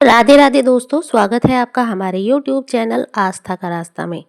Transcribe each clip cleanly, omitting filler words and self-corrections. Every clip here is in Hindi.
राधे राधे दोस्तों, स्वागत है आपका हमारे YouTube चैनल आस्था का रास्ता में।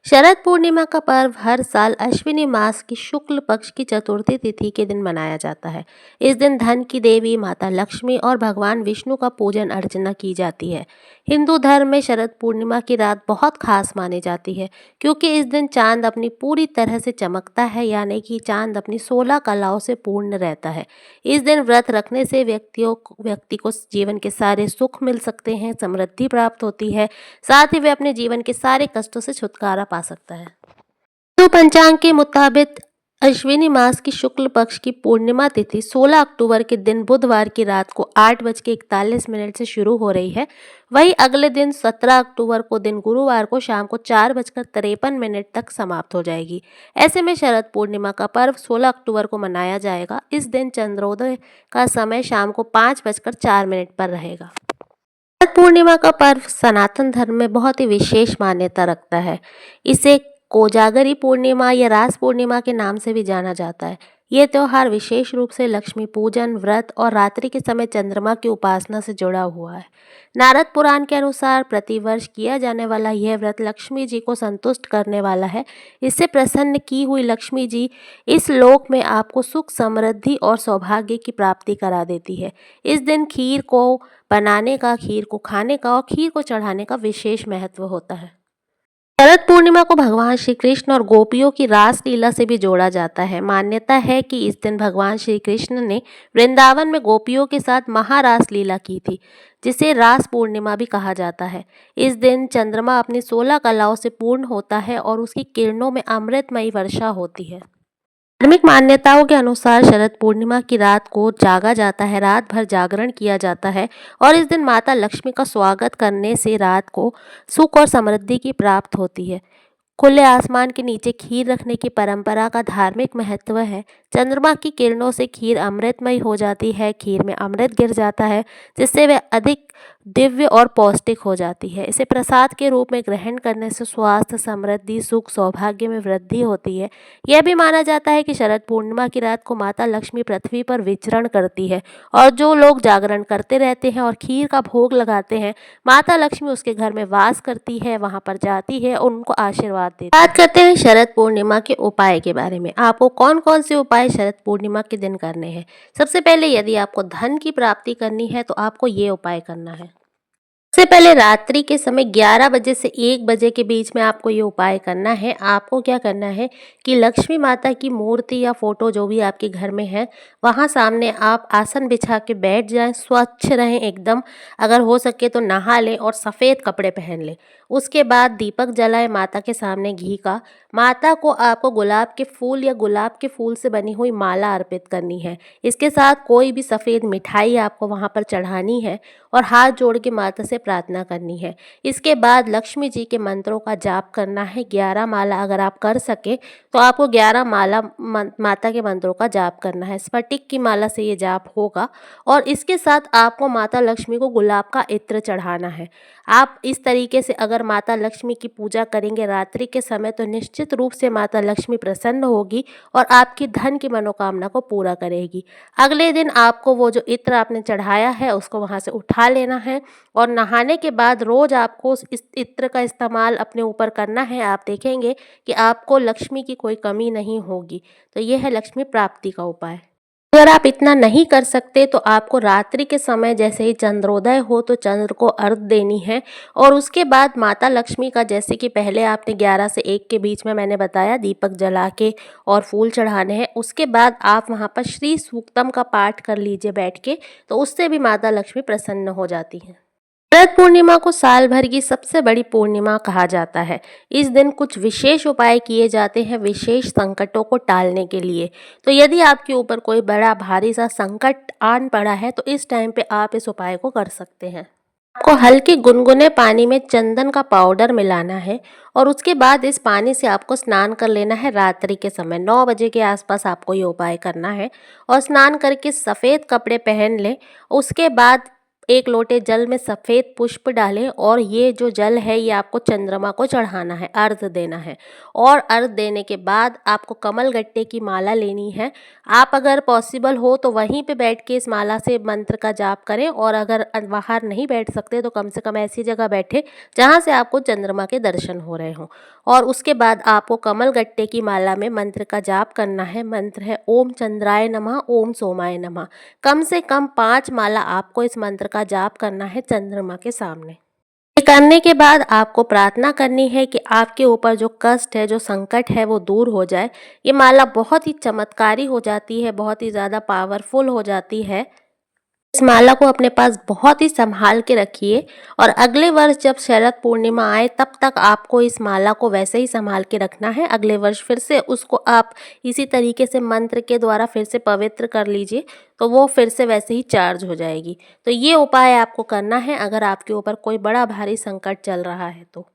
शरद पूर्णिमा का पर्व हर साल अश्विनी मास की शुक्ल पक्ष की चतुर्थी तिथि के दिन मनाया जाता है। इस दिन धन की देवी माता लक्ष्मी और भगवान विष्णु का पूजन अर्चना की जाती है। हिंदू धर्म में शरद पूर्णिमा की रात बहुत खास मानी जाती है, क्योंकि इस दिन चांद अपनी पूरी तरह से चमकता है, यानी कि चांद अपनी 16 कलाओं से पूर्ण रहता है। इस दिन व्रत रखने से व्यक्ति को जीवन के सारे सुख मिल सकते हैं, समृद्धि प्राप्त होती है, साथ ही वे अपने जीवन के सारे कष्टों से छुटकारा पा सकता है। हिंदू पंचांग के मुताबिक अश्विनी मास की शुक्ल पक्ष की पूर्णिमा तिथि 16 अक्टूबर के दिन बुधवार की रात को 8:41 से शुरू हो रही है। वहीं अगले दिन 17 अक्टूबर को दिन गुरुवार को शाम को 4:53 तक समाप्त हो जाएगी। ऐसे में शरद पूर्णिमा का पर्व 16 अक्टूबर को मनाया जाएगा। इस दिन चंद्रोदय का समय शाम को 5:04 पर रहेगा। शरद पूर्णिमा का पर्व सनातन धर्म में बहुत ही विशेष मान्यता रखता है। इसे कोजागरी पूर्णिमा या रास पूर्णिमा के नाम से भी जाना जाता है। यह त्योहार विशेष रूप से लक्ष्मी पूजन, व्रत और रात्रि के समय चंद्रमा की उपासना से जुड़ा हुआ है। नारद पुराण के अनुसार प्रतिवर्ष किया जाने वाला यह व्रत लक्ष्मी जी को संतुष्ट करने वाला है। इससे प्रसन्न की हुई लक्ष्मी जी इस लोक में आपको सुख, समृद्धि और सौभाग्य की प्राप्ति करा देती है। इस दिन खीर को बनाने का, खीर को खाने का और खीर को चढ़ाने का विशेष महत्व होता है। शरद पूर्णिमा को भगवान श्री कृष्ण और गोपियों की रास लीला से भी जोड़ा जाता है। मान्यता है कि इस दिन भगवान श्री कृष्ण ने वृंदावन में गोपियों के साथ महारास लीला की थी, जिसे रास पूर्णिमा भी कहा जाता है। इस दिन चंद्रमा अपनी 16 कलाओं से पूर्ण होता है और उसकी किरणों में अमृतमयी वर्षा होती है। धार्मिक मान्यताओं के अनुसार शरद पूर्णिमा की रात को जागा जाता है, रात भर जागरण किया जाता है और इस दिन माता लक्ष्मी का स्वागत करने से रात को सुख और समृद्धि की प्राप्त होती है। खुले आसमान के नीचे खीर रखने की परंपरा का धार्मिक महत्व है। चंद्रमा की किरणों से खीर अमृतमयी हो जाती है, खीर में अमृत गिर जाता है, जिससे वह अधिक दिव्य और पौष्टिक हो जाती है। इसे प्रसाद के रूप में ग्रहण करने से स्वास्थ्य, समृद्धि, सुख, सौभाग्य में वृद्धि होती है। यह भी माना जाता है कि शरद पूर्णिमा की रात को माता लक्ष्मी पृथ्वी पर विचरण करती है और जो लोग जागरण करते रहते हैं और खीर का भोग लगाते हैं, माता लक्ष्मी उसके घर में वास करती है, वहां पर जाती है और उनको आशीर्वाद देती है। बात करते हैं शरद पूर्णिमा के उपाय के बारे में। आपको कौन कौन से उपाय शरद पूर्णिमा के दिन करने हैं? सबसे पहले यदि आपको धन की प्राप्ति करनी है तो आपको ये उपाय करना है। सबसे पहले रात्रि के समय 11 बजे से 1 बजे के बीच में आपको ये उपाय करना है। आपको क्या करना है कि लक्ष्मी माता की मूर्ति या फोटो जो भी आपके घर में है, वहाँ सामने आप आसन बिछा के बैठ जाएं, स्वच्छ रहें एकदम। अगर हो सके तो नहा लें और सफ़ेद कपड़े पहन लें। उसके बाद दीपक जलाएं माता के सामने घी का। माता को आपको गुलाब के फूल या गुलाब के फूल से बनी हुई माला अर्पित करनी है। इसके साथ कोई भी सफ़ेद मिठाई आपको वहाँ पर चढ़ानी है और हाथ जोड़ के माता से प्रार्थना करनी है। इसके बाद लक्ष्मी जी के मंत्रों का जाप करना है। 11 माला अगर आप कर सके तो आपको 11 माला माता के मंत्रों का जाप करना है। स्फटिक की माला से ये जाप होगा और इसके साथ आपको माता लक्ष्मी को गुलाब का इत्र चढ़ाना है। आप इस तरीके से अगर माता लक्ष्मी की पूजा करेंगे रात्रि के समय तो निश्चित रूप से माता लक्ष्मी प्रसन्न होगी और आपकी धन की मनोकामना को पूरा करेगी। अगले दिन आपको वो जो इत्र आपने चढ़ाया है उसको वहाँ से उठा लेना है और नहाने के बाद रोज आपको इस इत्र का इस्तेमाल अपने ऊपर करना है। आप देखेंगे कि आपको लक्ष्मी की कोई कमी नहीं होगी। तो ये है लक्ष्मी प्राप्ति का उपाय। अगर आप इतना नहीं कर सकते तो आपको रात्रि के समय जैसे ही चंद्रोदय हो तो चंद्र को अर्घ देनी है और उसके बाद माता लक्ष्मी का, जैसे कि पहले आपने 11 से 1 के बीच में मैंने बताया, दीपक जला के और फूल चढ़ाने हैं। उसके बाद आप वहाँ पर श्री सूक्तम का पाठ कर लीजिए बैठ के, तो उससे भी माता लक्ष्मी प्रसन्न हो जाती हैं। शरद पूर्णिमा को साल भर की सबसे बड़ी पूर्णिमा कहा जाता है। इस दिन कुछ विशेष उपाय किए जाते हैं विशेष संकटों को टालने के लिए। तो यदि आपके ऊपर कोई बड़ा भारी सा संकट आन पड़ा है तो इस टाइम पे आप इस उपाय को कर सकते हैं। आपको हल्के गुनगुने पानी में चंदन का पाउडर मिलाना है और उसके बाद इस पानी से आपको स्नान कर लेना है। रात्रि के समय 9 बजे के आसपास आपको ये उपाय करना है और स्नान करके सफ़ेद कपड़े पहन लें। उसके बाद एक लोटे जल में सफ़ेद पुष्प डालें और ये जो जल है ये आपको चंद्रमा को चढ़ाना है, अर्घ्य देना है। और अर्घ्य देने के बाद आपको कमल गट्टे की माला लेनी है। आप अगर पॉसिबल हो तो वहीं पे बैठ के इस माला से मंत्र का जाप करें, और अगर बाहर नहीं बैठ सकते तो कम से कम ऐसी जगह बैठे जहाँ से आपको चंद्रमा के दर्शन हो रहे हों। और उसके बाद आपको कमल गट्टे की माला में मंत्र का जाप करना है। मंत्र है ओम चंद्राय नमः, ओम सोमाय नमः। कम से कम 5 माला आपको इस मंत्र का जाप करना है चंद्रमा के सामने। ये करने के बाद आपको प्रार्थना करनी है कि आपके ऊपर जो कष्ट है, जो संकट है वो दूर हो जाए। ये माला बहुत ही चमत्कारी हो जाती है, बहुत ही ज़्यादा पावरफुल हो जाती है। इस माला को अपने पास बहुत ही संभाल के रखिए, और अगले वर्ष जब शरद पूर्णिमा आए तब तक आपको इस माला को वैसे ही संभाल के रखना है। अगले वर्ष फिर से उसको आप इसी तरीके से मंत्र के द्वारा फिर से पवित्र कर लीजिए, तो वो फिर से वैसे ही चार्ज हो जाएगी। तो ये उपाय आपको करना है अगर आपके ऊपर कोई बड़ा भारी संकट चल रहा है तो।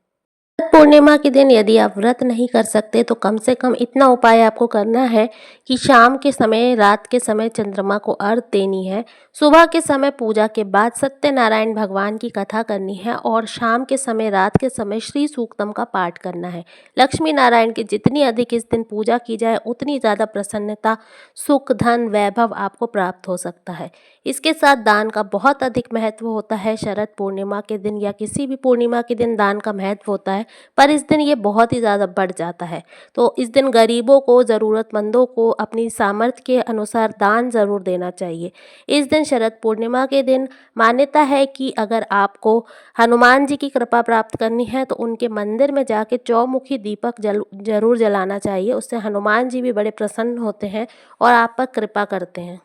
पूर्णिमा के दिन यदि आप व्रत नहीं कर सकते तो कम से कम इतना उपाय आपको करना है कि शाम के समय, रात के समय चंद्रमा को अर्घ देनी है। सुबह के समय पूजा के बाद सत्यनारायण भगवान की कथा करनी है, और शाम के समय, रात के समय श्री सूक्तम का पाठ करना है। लक्ष्मी नारायण की जितनी अधिक इस दिन पूजा की जाए उतनी ज़्यादा प्रसन्नता, सुख, धन, वैभव आपको प्राप्त हो सकता है। इसके साथ दान का बहुत अधिक महत्व होता है। शरद पूर्णिमा के दिन या किसी भी पूर्णिमा के दिन दान का महत्व होता है, पर इस दिन ये बहुत ही ज़्यादा बढ़ जाता है। तो इस दिन गरीबों को, ज़रूरतमंदों को अपनी सामर्थ्य के अनुसार दान ज़रूर देना चाहिए। इस दिन शरद पूर्णिमा के दिन मान्यता है कि अगर आपको हनुमान जी की कृपा प्राप्त करनी है तो उनके मंदिर में जाके चौमुखी दीपक जरूर जलाना चाहिए। उससे हनुमान जी भी बड़े प्रसन्न होते हैं और आप पर कृपा करते हैं।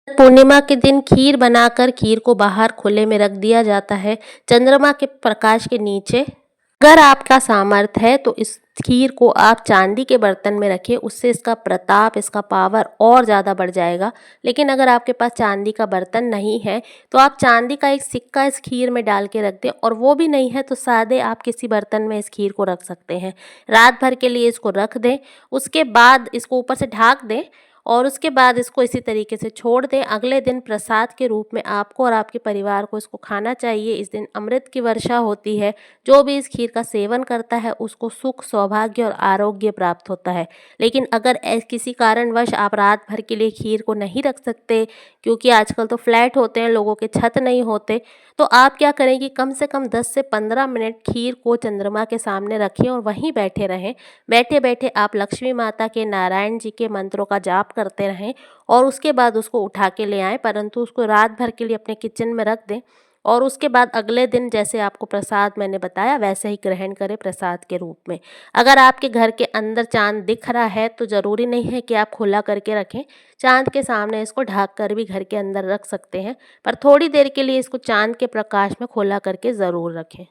पूर्णिमा के दिन खीर बनाकर खीर को बाहर खुले में रख दिया जाता है, चंद्रमा के प्रकाश के नीचे। अगर आपका सामर्थ्य है तो इस खीर को आप चांदी के बर्तन में रखें, उससे इसका प्रताप, इसका पावर और ज़्यादा बढ़ जाएगा। लेकिन अगर आपके पास चांदी का बर्तन नहीं है तो आप चांदी का एक सिक्का इस खीर में डाल के रख दें, और वो भी नहीं है तो सादे आप किसी बर्तन में इस खीर को रख सकते हैं। रात भर के लिए इसको रख दें, उसके बाद इसको ऊपर से ढक दें, और उसके बाद इसको इसी तरीके से छोड़ दें। अगले दिन प्रसाद के रूप में आपको और आपके परिवार को इसको खाना चाहिए। इस दिन अमृत की वर्षा होती है। जो भी इस खीर का सेवन करता है उसको सुख, सौभाग्य और आरोग्य प्राप्त होता है। लेकिन अगर किसी कारणवश आप रात भर के लिए खीर को नहीं रख सकते, क्योंकि आजकल तो फ्लैट होते हैं, लोगों के छत नहीं होते, तो आप क्या करें कि कम से कम 10 से 15 मिनट खीर को चंद्रमा के सामने रखें और वहीं बैठे रहें। बैठे बैठे आप लक्ष्मी माता के, नारायण जी के मंत्रों का जाप करते रहें, और उसके बाद उसको उठा के ले आएँ, परंतु उसको रात भर के लिए अपने किचन में रख दें। और उसके बाद अगले दिन जैसे आपको प्रसाद मैंने बताया वैसे ही ग्रहण करें प्रसाद के रूप में। अगर आपके घर के अंदर चाँद दिख रहा है तो ज़रूरी नहीं है कि आप खुला करके रखें। चाँद के सामने इसको ढक कर भी घर के अंदर रख सकते हैं, पर थोड़ी देर के लिए इसको चाँद के प्रकाश में खुला करके ज़रूर रखें।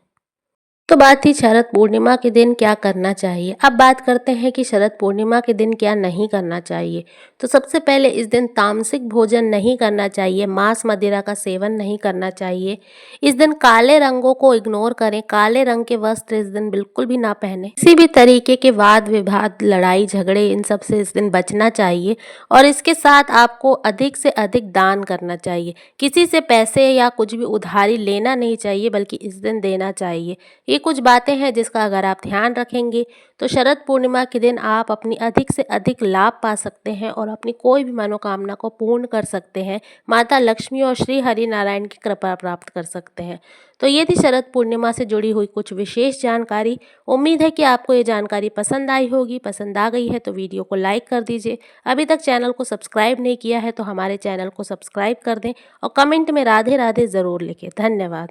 तो बात थी शरद पूर्णिमा के दिन क्या करना चाहिए। अब बात करते हैं कि शरद पूर्णिमा के दिन क्या नहीं करना चाहिए। तो सबसे पहले इस दिन तामसिक भोजन नहीं करना चाहिए, मांस मदिरा का सेवन नहीं करना चाहिए। इस दिन काले रंगों को इग्नोर करें, काले रंग के वस्त्र इस दिन बिल्कुल भी ना पहने। किसी भी तरीके के वाद विवाद, लड़ाई झगड़े, इन सब से इस दिन बचना चाहिए। और इसके साथ आपको अधिक से अधिक दान करना चाहिए। किसी से पैसे या कुछ भी उधारी लेना नहीं चाहिए, बल्कि इस दिन देना चाहिए। ये कुछ बातें हैं जिसका अगर आप ध्यान रखेंगे तो शरद पूर्णिमा के दिन आप अपनी अधिक से अधिक लाभ पा सकते हैं और अपनी कोई भी मनोकामना को पूर्ण कर सकते हैं। माता लक्ष्मी और श्री हरि नारायण की कृपा प्राप्त कर सकते हैं। तो ये थी शरद पूर्णिमा से जुड़ी हुई कुछ विशेष जानकारी। उम्मीद है कि आपको ये जानकारी पसंद आई होगी। पसंद आ गई है तो वीडियो को लाइक कर दीजिए। अभी तक चैनल को सब्सक्राइब नहीं किया है तो हमारे चैनल को सब्सक्राइब कर दें, और कमेंट में राधे राधे ज़रूर लिखें। धन्यवाद।